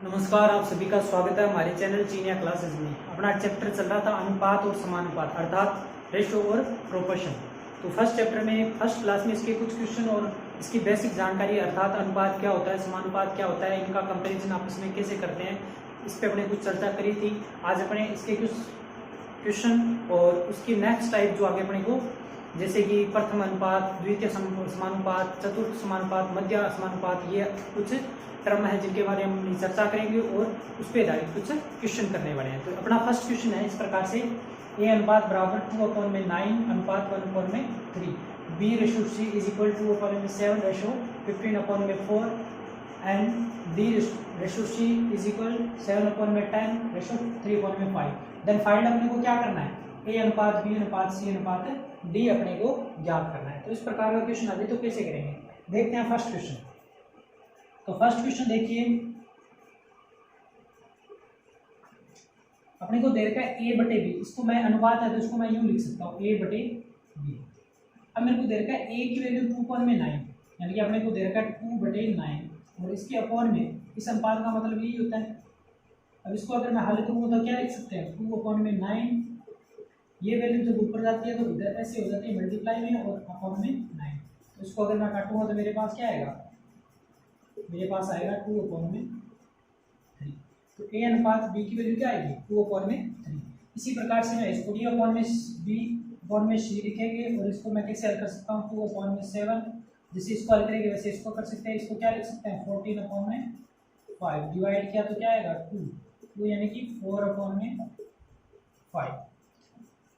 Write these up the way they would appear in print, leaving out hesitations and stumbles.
नमस्कार, आप सभी का स्वागत है हमारे चैनल चीनिया क्लासेस में। अपना चैप्टर चल रहा था अनुपात और समानुपात अर्थात रेशो और प्रोपोर्शन। तो फर्स्ट चैप्टर में फर्स्ट क्लास में इसके कुछ क्वेश्चन और इसकी बेसिक जानकारी अर्थात अनुपात क्या होता है, समानुपात क्या होता है, इनका कंपैरिजन आपस में कैसे करते हैं, इस पर अपने कुछ चर्चा करी थी। आज अपने इसके कुछ क्वेश्चन और उसकी नेक्स्ट टाइप जो आगे अपने को जैसे कि प्रथम अनुपात, द्वितीय समानुपात, चतुर्थ समानुपात, मध्य समानुपात, ये कुछ टर्म है जिनके बारे में हम चर्चा करेंगे और उस पर आधारित कुछ क्वेश्चन करने वाले हैं। तो अपना फर्स्ट क्वेश्चन है इस प्रकार से, ए अनुपात बराबर 2/9 अनुपात 1/3, B ratio C is equal 2/7 ratio 15/4 and D ratio C is equal 7/10 ratio 3/5। Then find अपने को क्या करना है, ए अनुपात बी अनुपात सी अनुपात डी अपने को ज्ञात करना है। तो इस प्रकार का क्वेश्चन अभी तो कैसे करेंगे, देखते हैं फर्स्ट क्वेश्चन। तो फर्स्ट क्वेश्चन देखिए, अपने को दे रखा है ए बटे बी, इसको मैं अनुपात है तो इसको मैं यूं लिख सकता हूँ ए बटे बी। अब मेरे को दे रखा है ए की वैल्यू 2/9 यानी कि अपने को दे रखा है 2/9 और इसके अपॉन में इस अनुपात का मतलब यही होता है। अब इसको अगर मैं हल करूँगा तो क्या लिख सकते हैं, 2/9, ये वैल्यू जब ऊपर जाती है तो इधर ऐसे हो जाती है मल्टीप्लाई में और अपॉन में 9। तो इसको अगर मैं काटूंगा तो मेरे पास क्या आएगा, मेरे पास आएगा 2/3। तो ए अनुपात बी की वैल्यू क्या आएगी 2/3। इसी प्रकार से मैं इसको डी/सी लिखेंगे और इसको मैं कैसे हल कर सकता हूँ 2/7। जैसे इसको हल करेंगे वैसे इसको कर सकते हैं। इसको क्या लिख सकते हैं 14/5, डिवाइड किया तो क्या आएगा 2 यानी कि 4/5।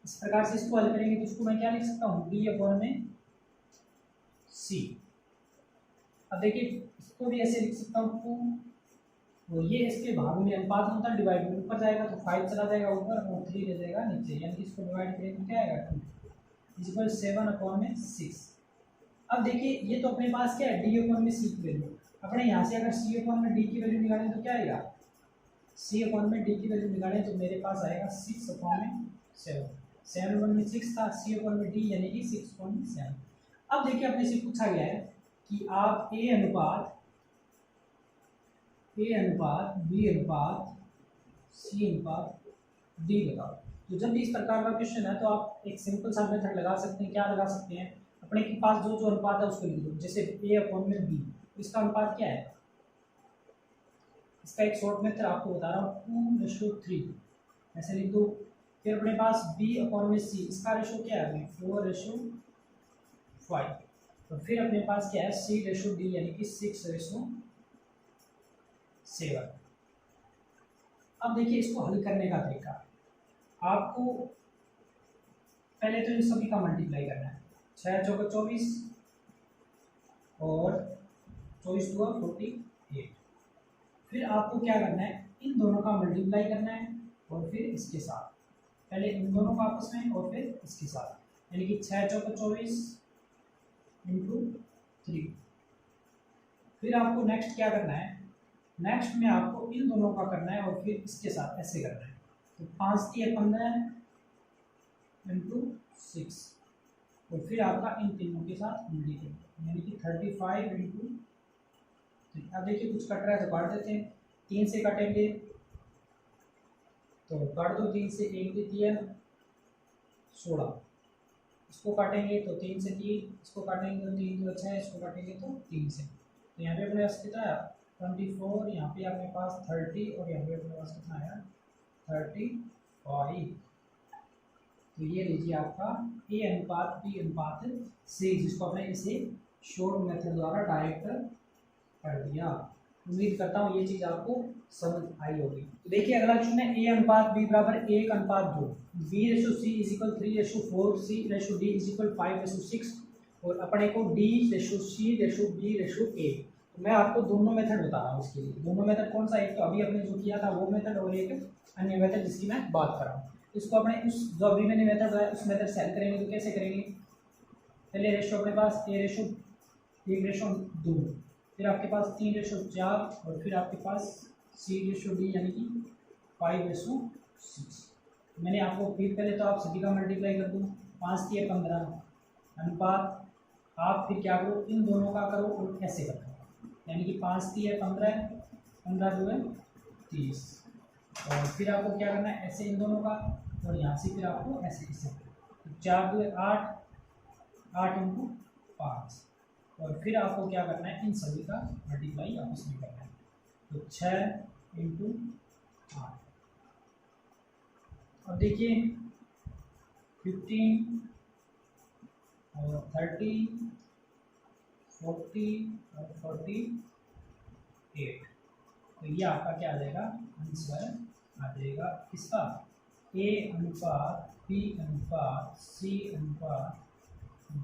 इस प्रकार से इसको हल करेंगे तो इसको मैं क्या लिख सकता हूँ d/c। अब देखिए इसको भी ऐसे लिख सकता हूँ 2 और ये इसके भाग में अनुपात होता है, डिवाइड में ऊपर जाएगा तो 5 चला जाएगा ऊपर और 3 रह जाएगा नीचे, यानी कि इसको डिवाइड करेंगे तो क्या आएगा 2 इक्वल 7/6। अब देखिए ये तो अपने पास क्या है d/c की वैल्यू। अपने यहाँ से अगर c/d की वैल्यू निकालें तो क्या आएगा, c/d की वैल्यू निकालें तो मेरे पास आएगा 6/7। 7/6 था, c/d यानी कि 6/7। अब देखिए अपने से पूछा गया है कि आप ए अनुपात बी अनुपात सी अनुपात डी बताओ। तो जब भी इस प्रकार का क्वेश्चन है तो आप एक सिंपल सा मेथड लगा सकते हैं। क्या लगा सकते हैं, अपने के पास जो जो अनुपात है उसको लिख दो। जैसे a/b, इसका अनुपात क्या है, इसका एक शॉर्ट मेथड आपको बता रहा हूँ 2:3 ऐसे लिख दो। फिर अपने पास b/c, इसका रेशो क्या है 4:5। तो फिर अपने पास क्या है c/d यानी कि 6:7। अब देखिए इसको हल करने का तरीका, आपको पहले तो इन सभी का मल्टीप्लाई करना है। 6 चौका 24 और 24 दूना 48। फिर आपको क्या करना है, इन दोनों का मल्टीप्लाई करना है और फिर इसके साथ, पहले इन दोनों का आपस में और फिर इसके साथ, यानी कि 6 चौका 24 इंटू 3। फिर आपको नेक्स्ट क्या करना है, नेक्स्ट में आपको इन दोनों का करना है और फिर इसके साथ ऐसे करना है। तो 5×3 = 15 इंटू 6 और फिर आपका इन तीनों के साथ मल्टीप्लाई यानी कि 35 इंटू 3। अब देखिए कुछ कट रहा है तो काट देते हैं, 3 से काटेंगे तो काट दो, 3 से 1 3 16, इसको काटेंगे तो 3 से 3, इसको काटेंगे तो 3 2 6, इसको काटेंगे तो 3 से। तो यहाँ पे अपने पास कितना है 24, यहाँ पे अपने पास 30 और यहाँ पे अपने पास कितना है 35। तो ये लीजिए आपका ए अनुपात बी अनुपात सी, जिसको आपने इसे शॉर्ट मेथड द्वारा डायरेक्ट कर दिया। उम्मीद करता हूँ ये चीज़ आपको समझ आई होगी। तो देखिए अगला क्वेश्चन है, ए अनुपात बी बराबर 1:2, b/c is equal 3:4, c/d is equal 5:6 और अपने को d/c/b/a। तो मैं आपको दोनों मेथड बता रहा हूँ इसके लिए। दोनों मेथड कौन सा, एक तो अभी अपने जो किया था वो मेथड और एक अन्य मेथड जिसकी मैं बात कर रहा हूँ। इसको अपने उस जो अभी मैंने मेथड बताया उस मेथड से हल करेंगे तो कैसे करेंगे, पहले रेशो अपने पास a/1:2, फिर आपके पास 3/4 और फिर आपके पास c/d यानी कि 5/6। मैंने आपको फिर पहले तो आप सभी का मल्टीप्लाई कर दूँ, 5×3 = 15 अनुपात, आप फिर क्या करो इन दोनों का करो और ऐसे करो, यानी कि 5×3 = 15, 15 2 है 30। और फिर आपको क्या करना है, ऐसे इन दोनों का, और यहाँ से फिर आपको ऐसे इसे, तो 4 2 8, 8 इंटू 5, और फिर आपको क्या करना है, इन सभी का मल्टीप्लाई आपस में करना है, तो 6 इंटू 8। अब देखिए 15 और 30, 40 और 48, तो ये आपका क्या आ जाएगा, आंसर आ जाएगा किसका, ए अनुपात बी अनुपात सी अनुपात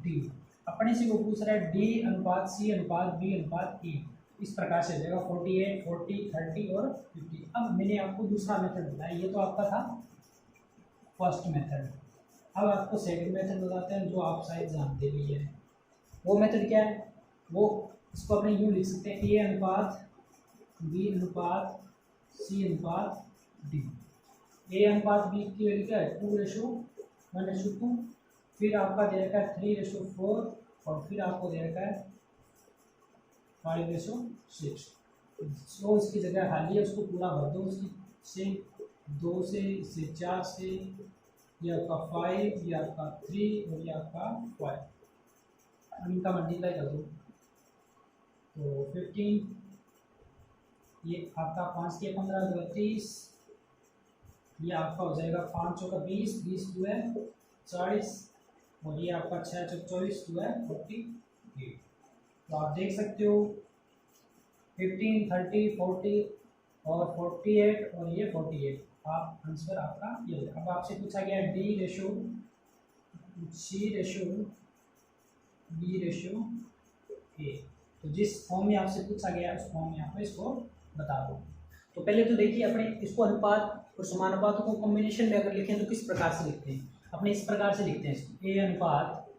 डी। अपने से वो पूछ रहा है डी अनुपात सी अनुपात बी अनुपात ए, इस प्रकार से हो जाएगा 48, 40, 30 और 50। अब मैंने आपको दूसरा मेथड बताया, ये तो आपका था फर्स्ट मेथड। अब आपको सेकंड मेथड बताते हैं जो आप शायद जानते भी हैं। वो मेथड क्या है, वो इसको अपने यूँ लिख सकते हैं, ए अनुपात बी अनुपात सी अनुपात डी। ए अनुपात बी की वैल्यू क्या है, 2:1:2, फिर आपका दे रखा है 3:4, और फिर आपको दे रखा है 5:6। तो इसकी जगह खाली है, उसको पूरा भर दो, उसकी से 2 से 4 से, ये आपका 5, ये आपका 3 और ये आपका 5, इनका मल्टीप्लाई कर दो, तो 15, ये आपका 5 के 15 2 30, ये आपका हो जाएगा 5 चौका 20, 20 2 है 40, और ये आपका 6 चौक 24 2 है 48। तो आप देख सकते हो 15, 30, 40 और 48 और ये 48, आप आंसर आपका ये हो। अब आपसे पूछा गया D ratio C ratio B ratio A, तो जिस फॉर्म में आपसे पूछा गया उस फॉर्म में आप इसको बता दो। तो पहले तो देखिए अपने इसको अनुपात और समानुपातों को कॉम्बिनेशन में अगर लिखें तो किस प्रकार से लिखते हैं, अपने इस प्रकार से लिखते हैं इसको, ए अनुपात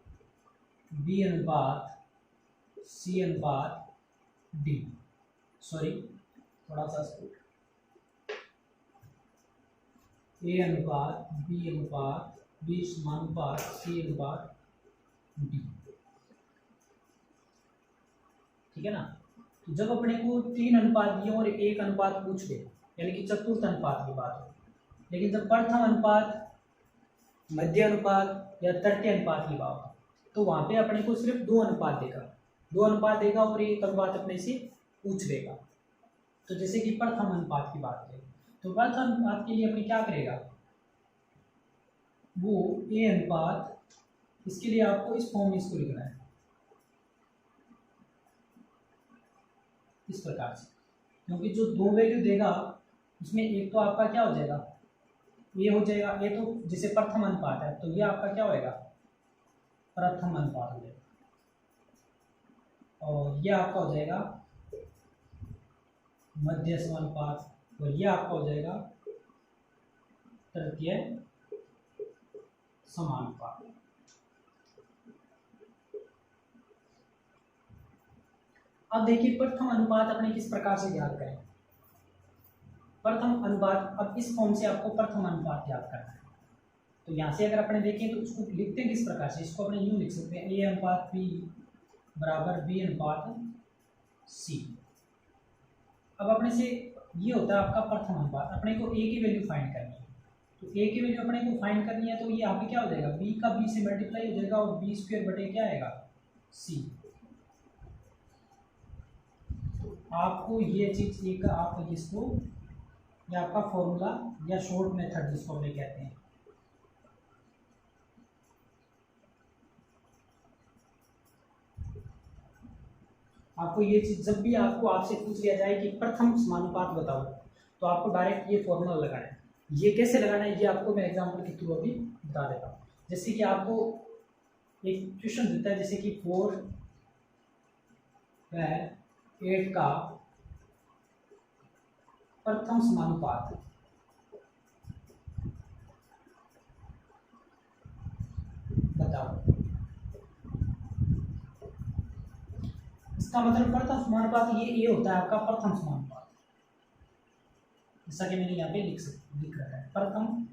बी अनुपात सी अनुपात डी, सॉरी थोड़ा सा ए अनुपात बी समानुपात सी अनुपात डी, ठीक है ना। तो जब अपने को 3 अनुपात दिए और 1 अनुपात पूछ ले, यानी कि चतुर्थ अनुपात की बात हो, लेकिन जब प्रथम अनुपात, मध्य अनुपात या तृतीय अनुपात की बात हो, तो वहाँ पे अपने को सिर्फ 2 अनुपात देगा, 2 अनुपात देगा और 1 अनुपात अपने से पूछ लेगा। तो जैसे कि प्रथम अनुपात की बात करें, तो प्रथम अनुपात के लिए अपने क्या करेगा, वो ए अनुपात, इसके लिए आपको इस फॉर्म में इसको लिखना है, इस प्रकार से, क्योंकि जो 2 वैल्यू देगा उसमें एक तो आपका क्या हो जाएगा, ये हो जाएगा, ये तो जैसे प्रथम अनुपात है तो ये आपका क्या होएगा, प्रथम अनुपात हो जाएगा, और ये आपका हो जाएगा मध्य समानुपात, और ये आपका हो जाएगा तृतीय समानुपात। अब देखिए प्रथम अनुपात अपने किस प्रकार से याद करें, प्रथम अनुपात, अब इस फॉर्म से आपको प्रथम अनुपात याद करना है। तो यहाँ से अगर अपने देखें तो उसको लिखते हैं किस प्रकार से, इसको अपने यूँ लिख सकते हैं, ए अनुपात बी बराबर बी अनुपात सी। अब अपने से ये होता है आपका प्रथम अनुपात, अपने को ए की वैल्यू फाइंड करनी है, तो ए की वैल्यू अपने को फाइंड करनी है, तो ये यहाँ पे क्या हो जाएगा, बी का बी से मल्टीप्लाई हो जाएगा और बी स्क्वायर बटे क्या आएगा सी। तो आपको ये चीज़ एक आप इसको, ये आपका फॉर्मूला या शॉर्ट मेथड जिसको हम कहते हैं, आपको ये चीज़ जब भी आपको आपसे पूछ लिया जाए कि प्रथम समानुपात बताओ, तो आपको डायरेक्ट ये फॉर्मूला लगाना है। ये कैसे लगाना है ये आपको मैं एग्जांपल के थ्रू अभी बता देता हूँ। जैसे कि आपको एक क्वेश्चन देता है, जैसे कि 4 व 8 का प्रथम समानुपात बताओ। इसका मतलब प्रथम समानुपात ये होता है आपका प्रथम समानुपात, जैसा कि मैंने यहाँ पे लिख रखा है प्रथम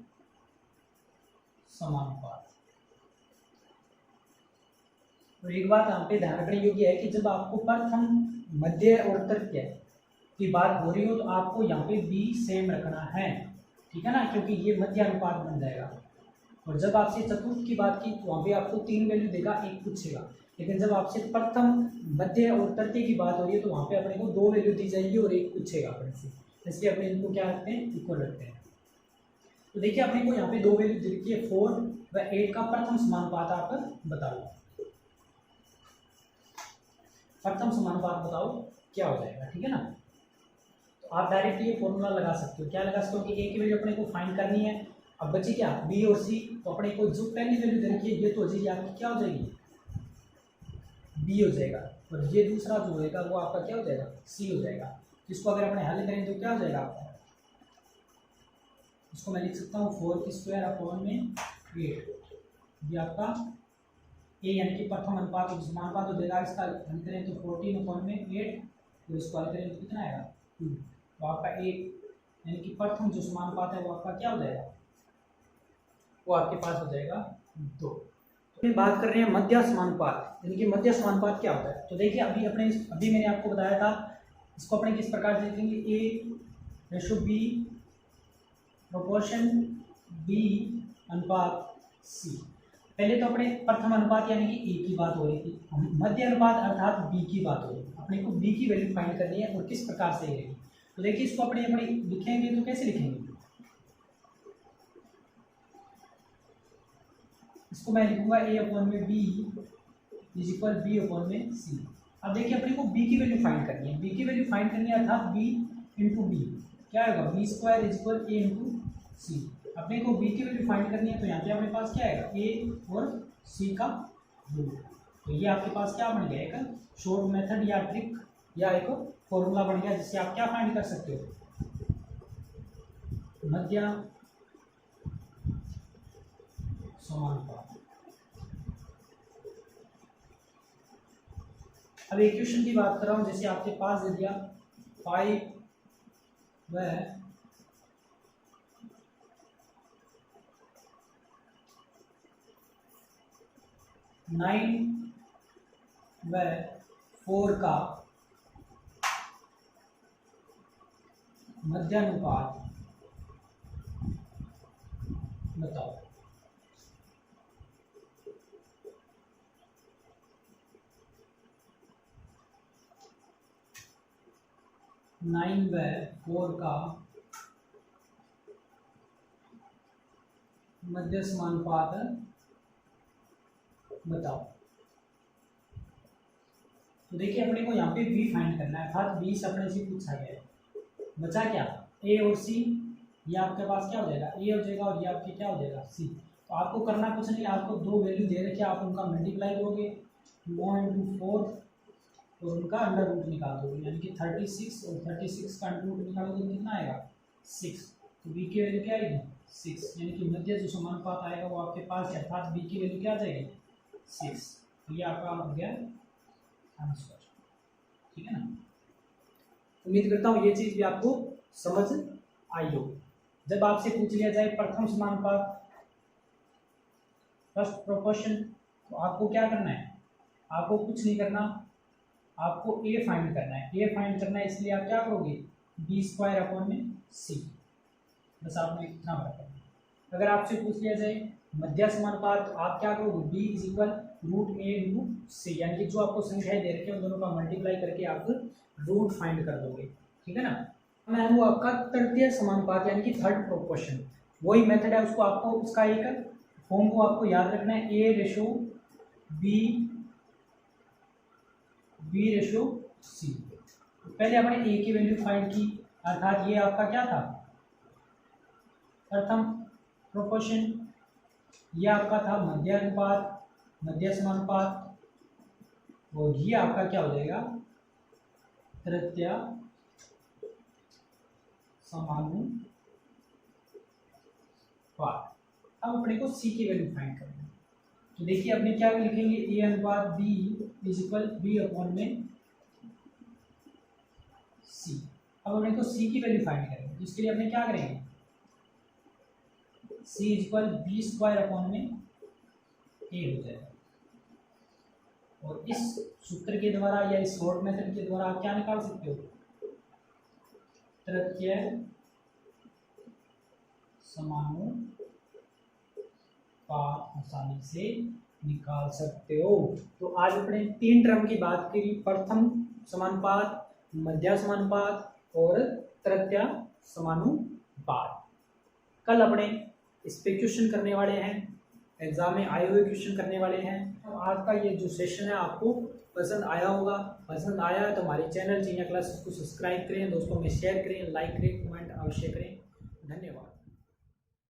समानुपात। तो एक बात यहाँ पे ध्यान रखने योग्य है कि जब आपको प्रथम, मध्य और तृतीय की बात हो रही हो तो आपको यहाँ पे बी सेम रखना है, ठीक है ना, क्योंकि ये मध्य अनुपात बन जाएगा। और जब आपसे चतुर्थ की बात की तो वहाँ पे आपको 3 वैल्यू देगा, एक पूछेगा। लेकिन जब आपसे प्रथम, मध्य और तृतीय की बात हो रही है तो वहाँ पे अपने को 2 वैल्यू दी जाएगी और एक पूछेगा अपने से, इसलिए अपने इनको क्या रखते हैं, इक्वल रखते हैं। तो देखिए अपने को यहाँ पे 2 वैल्यू दी है, 4 व 8 का प्रथम समानुपात आप बताओ। प्रथम समानुपात बताओ क्या हो जाएगा, ठीक है ना। तो आप डायरेक्ट ये फॉर्मूला लगा सकते हो, क्या लगा सकते हो कि ए की वैल्यू अपने को फाइंड करनी है। अब बची क्या, बी और सी, तो अपने को जो पहली वैल्यू दे रखी है ये तो हो जाएगी आपकी, क्या हो जाएगी, बी हो जाएगा, और ये दूसरा जो होएगा वो आपका क्या हो जाएगा, सी हो जाएगा। इसको अगर अपने हल करें तो क्या हो जाएगा आपका, इसको मैं लिख सकता हूँ 4 की स्क्वायर अपॉन में 8, ये आपका ए यानी कि प्रथम अनुपात और समानुपात हो जाएगा। इसका हल करें तो 14 अपॉन में 8, तो इसको हल करें तो कितना आएगा 2, तो आपका ए यानी कि प्रथम जो समानुपात है वो आपका क्या हो जाएगा, वो आपके पास हो जाएगा 2। तो बात कर रहे हैं मध्य समानुपात, यानी कि मध्य समानुपात क्या होता है। तो देखिए अभी मैंने आपको बताया था, इसको अपने किस प्रकार से लिखेंगे, ए रेशो बी प्रोपोर्शन बी अनुपात सी। पहले तो अपने प्रथम अनुपात यानी कि ए की बात हो रही थी, मध्य अनुपात अर्थात बी की बात हो रही है। अपने को बी की वैल्यू फाइंड करनी है और किस प्रकार से रहेगी। तो देखिए इसको अपने लिखेंगे तो कैसे लिखेंगे, इसको मैं लिखूंगा ए अपॉन में B is equal B upon में सी। अब देखिए अपने को बी की वैल्यू फाइंड करनी है, बी की वैल्यू फाइंड करनी है अर्थात बी इंटू बी क्या होगा, B square is equal A into C. अपने को बी की वैल्यू फाइंड करनी है तो यहाँ पे अपने पास क्या आएगा, ए और सी का रूट। तो ये आपके पास क्या बन गया, एक शॉर्ट मेथड या ट्रिक या एक फॉर्मूला बन गया जिससे आप क्या फाइंड कर सकते हो, मध्य समानुपात। अब इक्वेशन की बात कर रहा हूं, जैसे आपके पास दे दिया 5 व 9 व 4 का मध्यानुपात बताओ। नाइन व 4 का मध्य समानुपात बताओ। तो देखिए अपने को यहाँ पे बी फाइंड करना है, अर्थात बी से अपने से पूछा गया है। बचा क्या, ए और सी, ये आपके पास क्या हो जाएगा, ए हो जाएगा और ये आपके क्या हो जाएगा, सी। तो आपको करना कुछ नहीं, आपको 2 वैल्यू दे रखे, आप उनका मल्टीप्लाई करोगे 1 इंटू 4 और उनका अंडर रूट निकाल दोगे, यानी कि 36 और 36 का अंडर रूट निकालोगे तो कितना आएगा 6। तो बी की वैल्यू क्या आएगी 6, यानी कि मध्य जो समानुपात आएगा वो आपके पास है, अर्थात बी की वैल्यू क्या आ जाएगी 6। तो ये आपका हो गया आंसर, ठीक है ना। उम्मीद करता हूँ ये चीज़ भी आपको समझ आई हो। जब आपसे पूछ लिया जाए प्रथम समानुपात फर्स्ट प्रोपोर्शन, तो आपको क्या करना है, आपको कुछ नहीं करना, आपको ए फाइंड करना है। ए फाइंड करना है इसलिए आप क्या करोगे, बी स्क्वायर अपॉन में सी, बस आपने इतना करना है। अगर आपसे पूछ लिया जाए मध्य समानुपात, तो आप क्या करोगे, B is equal root A into C, यानी कि जो आपको संख्याएं दे रखी है उन दोनों का मल्टीप्लाई करके आप रूट फाइंड कर दोगे, ठीक है ना। मैं वो आपका तृतीय समानुपात यानी कि थर्ड प्रोपोर्शन, वही मेथड है, उसको आपको उसका एक फॉर्म को आपको याद रखना है, ए रेशो बी, बी रेशो सी। पहले आपने ए की वैल्यू फाइंड की, अर्थात ये आपका क्या था प्रथम प्रोपोर्शन, ये आपका था मध्य अनुपात, मध्य समानुपात, और ये आपका क्या हो जाएगा तृतीय समानुपात। अब अपने को सी की वैल्यू फाइंड करनी है। तो देखिए अपने क्या लिखेंगे, ए अनुपात B is equal B upon में सी। अब अपने को सी की वैल्यू फाइंड करेंगे, तो इसके लिए अपने क्या करेंगे, C is equal B square upon में ए हो जाएगा। और इस सूत्र के द्वारा या इस शॉर्ट मेथड के द्वारा आप क्या निकाल सकते हो, तृतीय समानुपात आसानी से निकाल सकते हो। तो आज अपने 3 टर्म की बात करी, प्रथम समानुपात, मध्य समानुपात और तृतीय समानुपात। कल अपने इस पे क्वेश्चन करने वाले हैं, एग्जाम में आए हुए क्वेश्चन करने वाले हैं। तो आज का ये जो सेशन है आपको पसंद आया होगा। पसंद आया तो हमारे चैनल जीनिया क्लासेस को सब्सक्राइब करें, दोस्तों में शेयर करें, लाइक करें, कमेंट अवश्य करें। धन्यवाद।